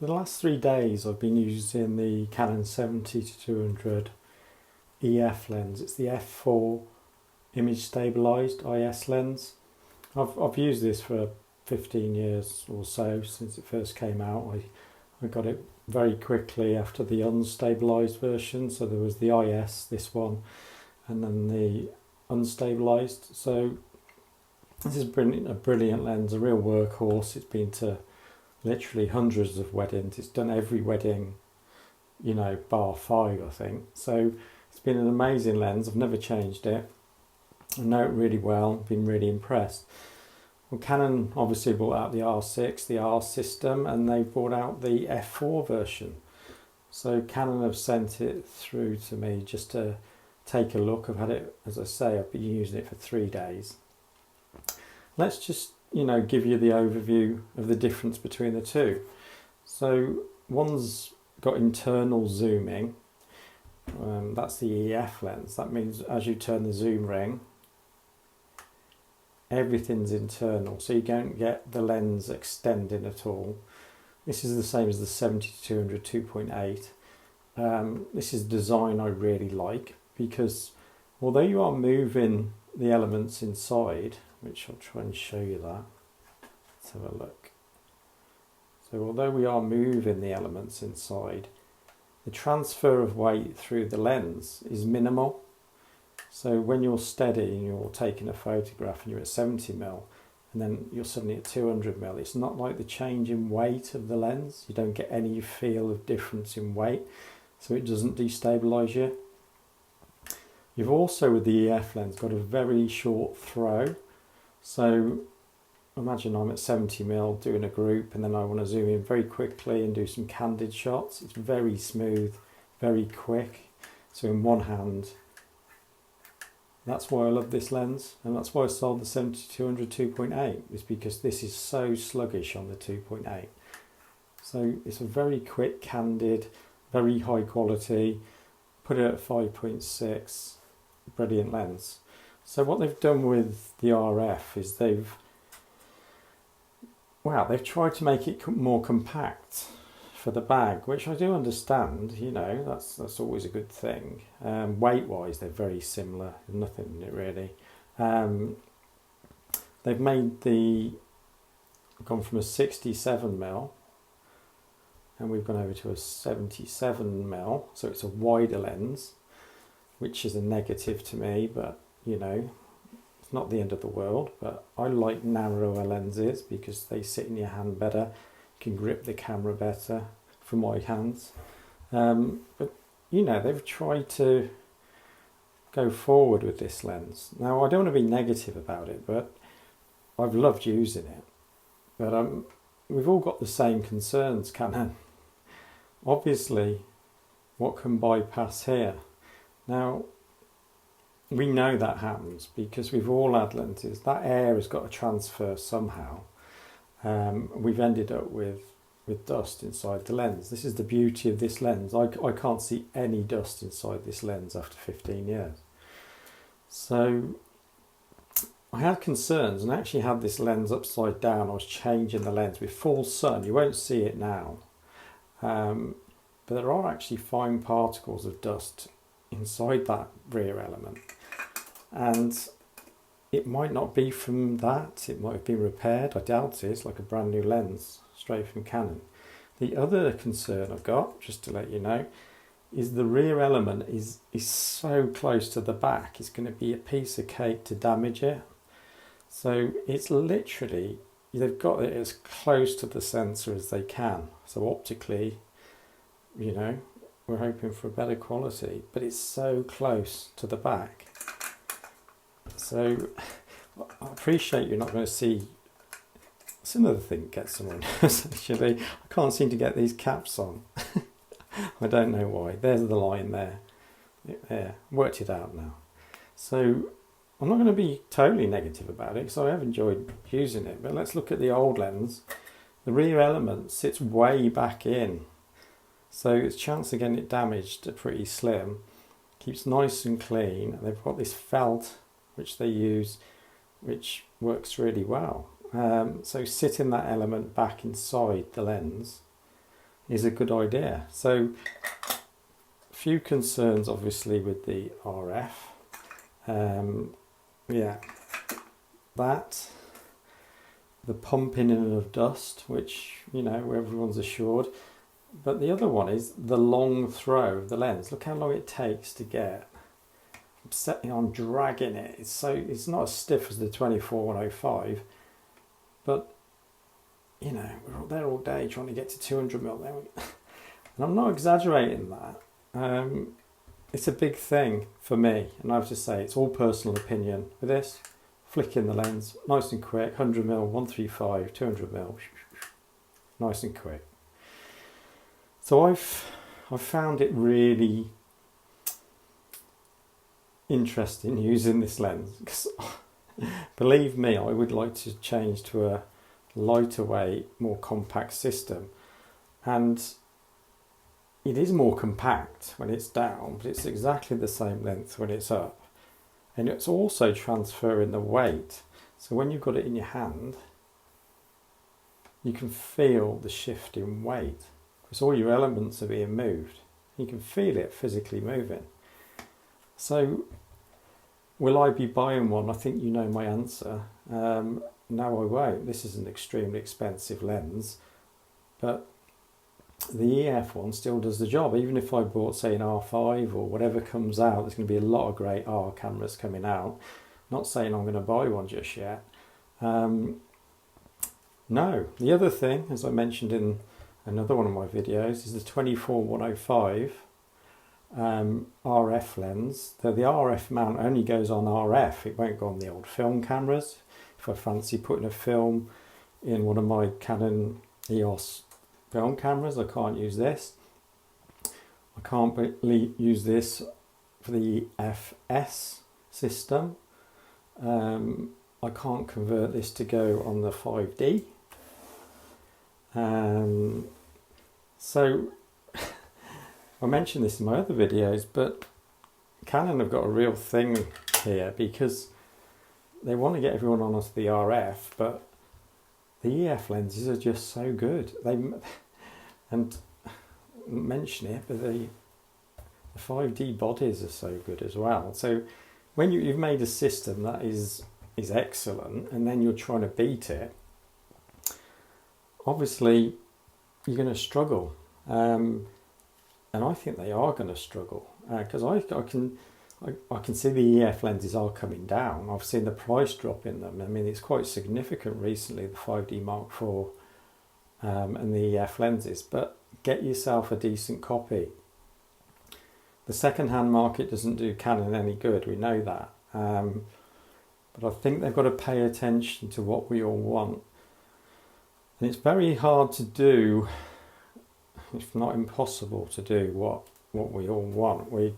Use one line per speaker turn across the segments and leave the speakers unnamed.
For the last 3 days I've been using the Canon 70-200 EF lens. It's the F4 image stabilized IS lens. I've used this for 15 years or so since it first came out. I got it very quickly after the unstabilized version, so there was the IS, this one, and then the unstabilized. So this is a brilliant lens, a real workhorse. It's been to literally hundreds of weddings. It's done every wedding, you know, bar 5, I think. So it's been an amazing lens. I've never changed it. I know it really well. I've been really impressed. Well, Canon obviously brought out the R6, the R system, and they brought out the F4 version. So Canon have sent it through to me just to take a look. I've had it, as I say, I've been using it for 3 days. Let's just, you know, give you the overview of the difference between the two. So one's got internal zooming. That's the EF lens. That means as you turn the zoom ring, everything's internal, so you don't get the lens extending at all. This is the same as the 70-200 2.8. This is design I really like, because although you are moving the elements inside, which I'll try and show you that. Let's have a look. So although we are moving the elements inside, the transfer of weight through the lens is minimal. So when you're steady and you're taking a photograph and you're at 70mm and then you're suddenly at 200mm, it's not like the change in weight of the lens. You don't get any feel of difference in weight, so it doesn't destabilize you. You've also, with the EF lens, got a very short throw. So imagine I'm at 70mm doing a group and then I want to zoom in very quickly and do some candid shots. It's very smooth, very quick. So in one hand, that's why I love this lens, and that's why I sold the 70-200 2.8, is because this is so sluggish on the 2.8. So it's a very quick, candid, very high quality, put it at 5.6, brilliant lens. So what they've done with the RF is they've tried to make it more compact for the bag, which I do understand. You know, that's always a good thing. Weight-wise, they're very similar. There's nothing in it really. They've gone from a 67mm, and we've gone over to a 77mm. So it's a wider lens, which is a negative to me, but you know, it's not the end of the world. But I like narrower lenses because they sit in your hand better. You can grip the camera better for my hands. But you know, they've tried to go forward with this lens. Now, I don't want to be negative about it, but I've loved using it. But we've all got the same concerns, Canon. Obviously, what can bypass here? Now, we know that happens because we've all had lenses. That air has got to transfer somehow. We've ended up with dust inside the lens. This is the beauty of this lens. I can't see any dust inside this lens after 15 years. So I had concerns, and I actually had this lens upside down. I was changing the lens with full sun. You won't see it now. But there are actually fine particles of dust inside that rear element. And it might not be from that. It might have been repaired. I doubt it. It's like a brand new lens straight from Canon. The other concern I've got, just to let you know, is the rear element is so close to the back. It's going to be a piece of cake to damage it. So it's literally, they've got it as close to the sensor as they can. So optically, you know, we're hoping for a better quality, but it's so close to the back. So I appreciate you're not going to see. That's another thing that gets someone actually. I can't seem to get these caps on. I don't know why. There's the line there. Yeah, worked it out now. So I'm not going to be totally negative about it because I have enjoyed using it. But let's look at the old lens. The rear element sits way back in, so its chance of getting it damaged are pretty slim. Keeps nice and clean. And they've got this felt which they use, which works really well. So sitting that element back inside the lens is a good idea. So a few concerns obviously with the RF. Yeah, that, the pumping in of dust, which, you know, everyone's assured. But the other one is the long throw of the lens. Look how long it takes to get. I'm dragging it. It's not as stiff as the 24-105, but you know, we're there all day trying to get to 200mm. And I'm not exaggerating that. It's a big thing for me, and I have to say it's all personal opinion. With this, flick in the lens, nice and quick, 100mm, 135, 200mm, nice and quick. So I've found it really interesting using this lens, because believe me, I would like to change to a lighter weight, more compact system, and it is more compact when it's down, but it's exactly the same length when it's up, and it's also transferring the weight. So when you've got it in your hand, you can feel the shift in weight, because all your elements are being moved. You can feel it physically moving. So will I be buying one? I think you know my answer. No, I won't. This is an extremely expensive lens, but the EF one still does the job. Even if I bought, say, an R5 or whatever comes out, there's going to be a lot of great R cameras coming out. Not saying I'm going to buy one just yet. No. The other thing, as I mentioned in another one of my videos, is the 24-105 RF lens. The RF mount only goes on RF. It won't go on the old film cameras. If I fancy putting a film in one of my Canon EOS film cameras, I can't use this. I can't use this for the FS system. I can't convert this to go on the 5D. So I mentioned this in my other videos, but Canon have got a real thing here, because they want to get everyone onto the RF, but the EF lenses are just so good. And mention it, but the 5D bodies are so good as well. So when you've made a system that is excellent, and then you're trying to beat it, obviously you're going to struggle. And I think they are going to struggle, because I can see the EF lenses are coming down. I've seen the price drop in them. I mean, it's quite significant recently, the 5D Mark IV and the EF lenses, but get yourself a decent copy. The second-hand market doesn't do Canon any good, we know that. But I think they've got to pay attention to what we all want. And it's very hard to do, if not impossible to do, what we all want. We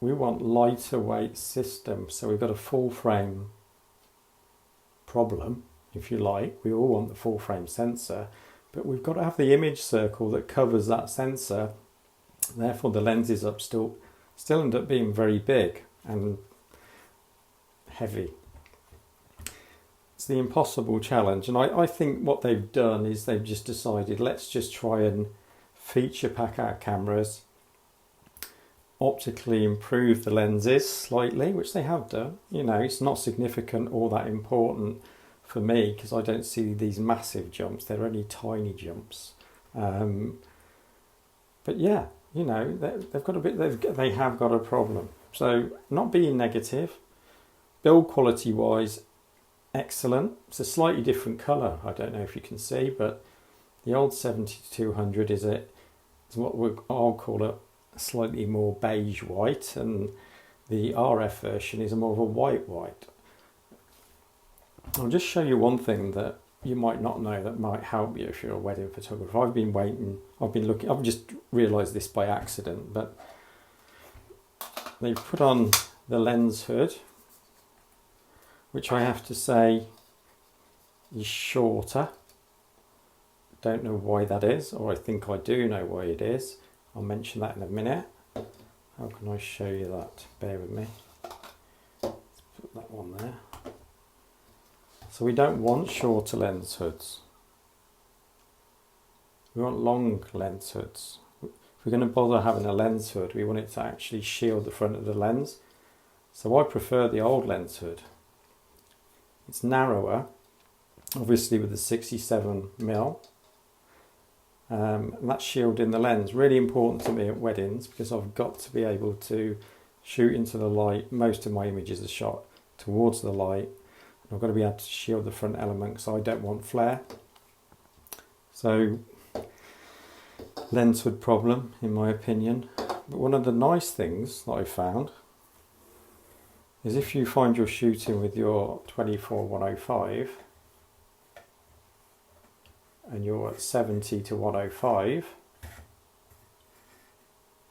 want lighter weight systems, so we've got a full frame problem, if you like. We all want the full frame sensor, but we've got to have the image circle that covers that sensor. Therefore the lenses up still end up being very big and heavy. It's the impossible challenge, and I think what they've done is they've just decided, let's just try and feature pack our cameras, optically improve the lenses slightly, which they have done. You know, it's not significant or that important for me, because I don't see these massive jumps. They're only tiny jumps. But yeah, you know, they've got a bit. They have got a problem. So not being negative. Build quality wise, excellent. It's a slightly different colour. I don't know if you can see, but the old 70-200 is what I'll call a slightly more beige white, and the RF version is more of a white. I'll just show you one thing that you might not know that might help you if you're a wedding photographer. I've been looking, I've just realised this by accident, but they've put on the lens hood, which I have to say is shorter. Don't know why that is, or I think I do know why it is. I'll mention that in a minute. How can I show you that? Bear with me. Let's put that one there. So we don't want shorter lens hoods. We want long lens hoods. If we're going to bother having a lens hood, we want it to actually shield the front of the lens. So I prefer the old lens hood. It's narrower, obviously with the 67mm. And that's shielding the lens. Really important to me at weddings because I've got to be able to shoot into the light. Most of my images are shot towards the light. I've got to be able to shield the front element because I don't want flare. So, lens hood problem in my opinion. But one of the nice things that I found is if you find you're shooting with your 24-105 and you're at 70-105,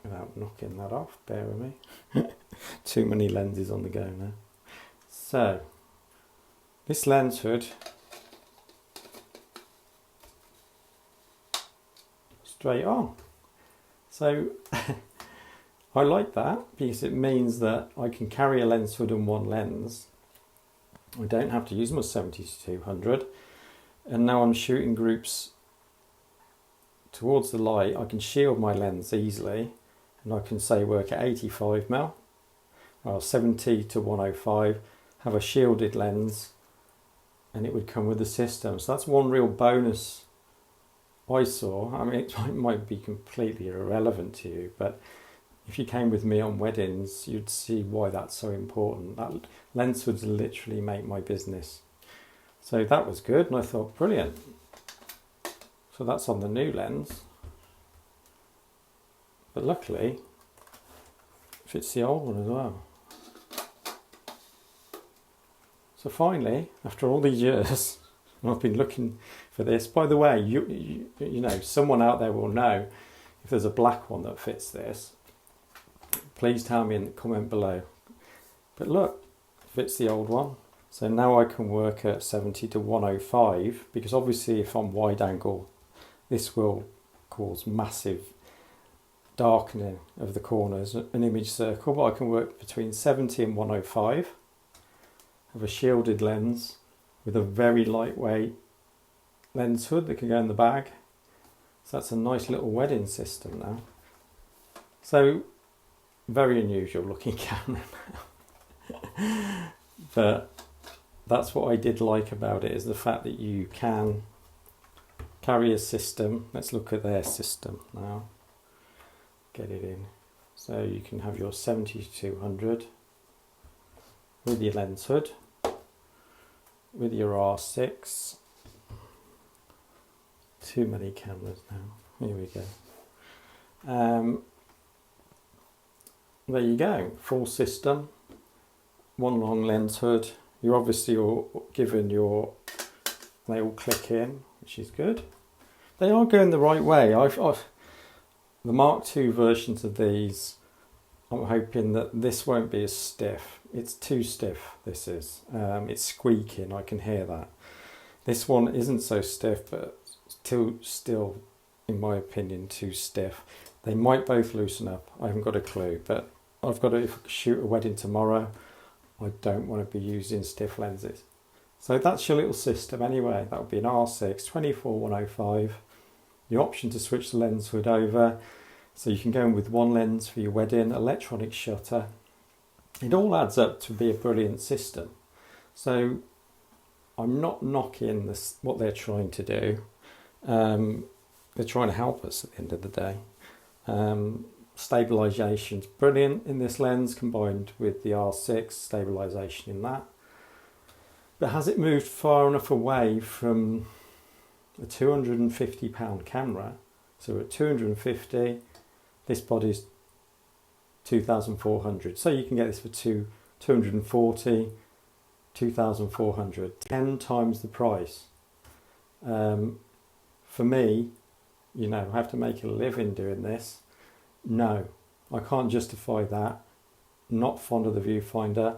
without knocking that off, bear with me. Too many lenses on the go now. So, this lens hood, straight on. So, I like that because it means that I can carry a lens hood and one lens. I don't have to use my 70-200. And now I'm shooting groups towards the light. I can shield my lens easily. And I can say work at 85mm. Well, 70-105. Have a shielded lens. And it would come with the system. So that's one real bonus I saw. I mean, it might be completely irrelevant to you, but if you came with me on weddings, you'd see why that's so important. That lens hoods literally make my business. So that was good, and I thought, brilliant. So that's on the new lens. But luckily, it fits the old one as well. So finally, after all these years, I've been looking for this. By the way, you know, someone out there will know if there's a black one that fits this. Please tell me in the comment below. But look, fits the old one. So now I can work at 70-105 because obviously if I'm wide angle, this will cause massive darkening of the corners, an image circle, but I can work between 70 and 105. Have a shielded lens with a very lightweight lens hood that can go in the bag. So that's a nice little wedding system now. So very unusual looking camera now. But that's what I did like about it, is the fact that you can carry a system. Let's look at their system now. Get it in. So you can have your 70-200 with your lens hood, with your R6. Too many cameras now. Here we go. There you go. Full system. One long lens hood. You're obviously all given your, they all click in, which is good. They are going the right way. The Mark II versions of these, I'm hoping that this won't be as stiff. It's too stiff, this is. It's squeaking, I can hear that. This one isn't so stiff, but still, in my opinion, too stiff. They might both loosen up, I haven't got a clue, but I've got to, if I shoot a wedding tomorrow, I don't want to be using stiff lenses. So that's your little system anyway. That would be an R6, 24-105. Your option to switch the lens hood over. So you can go in with one lens for your wedding, electronic shutter. It all adds up to be a brilliant system. So I'm not knocking this, what they're trying to do. They're trying to help us at the end of the day. Stabilisation's brilliant in this lens combined with the R6 stabilisation in that. But has it moved far enough away from a £250 camera? So at 250, this body's 2,400. So you can get this for 240, 2,400, 10 times the price. For me, you know, I have to make a living doing this. No, I can't justify that. Not fond of the viewfinder.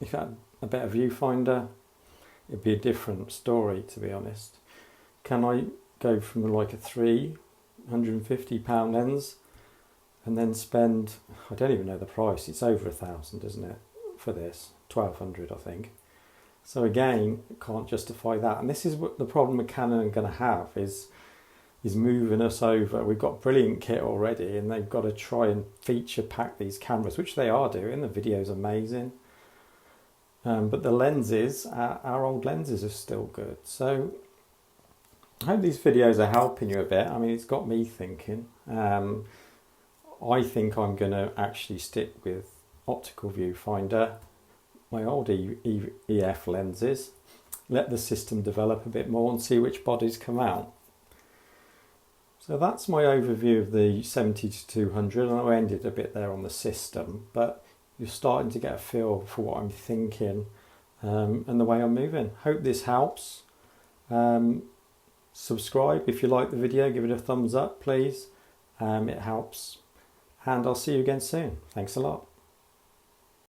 If I had a better viewfinder, it'd be a different story, to be honest. Can I go from like a £350 lens and then spend, I don't even know the price, it's over 1,000, isn't it, for this, 1,200 I think, So again, can't justify that. And this is what the problem with Canon are going to have is moving us over. We've got brilliant kit already, and they've got to try and feature pack these cameras, which they are doing. The video's amazing. But the lenses, our old lenses are still good. So I hope these videos are helping you a bit. I mean, it's got me thinking. I think I'm going to actually stick with optical viewfinder, my old EF lenses, let the system develop a bit more and see which bodies come out. So that's my overview of the 70-200, and I ended a bit there on the system, but you're starting to get a feel for what I'm thinking and the way I'm moving. Hope this helps. Subscribe if you like the video, give it a thumbs up please, it helps, and I'll see you again soon. Thanks a lot.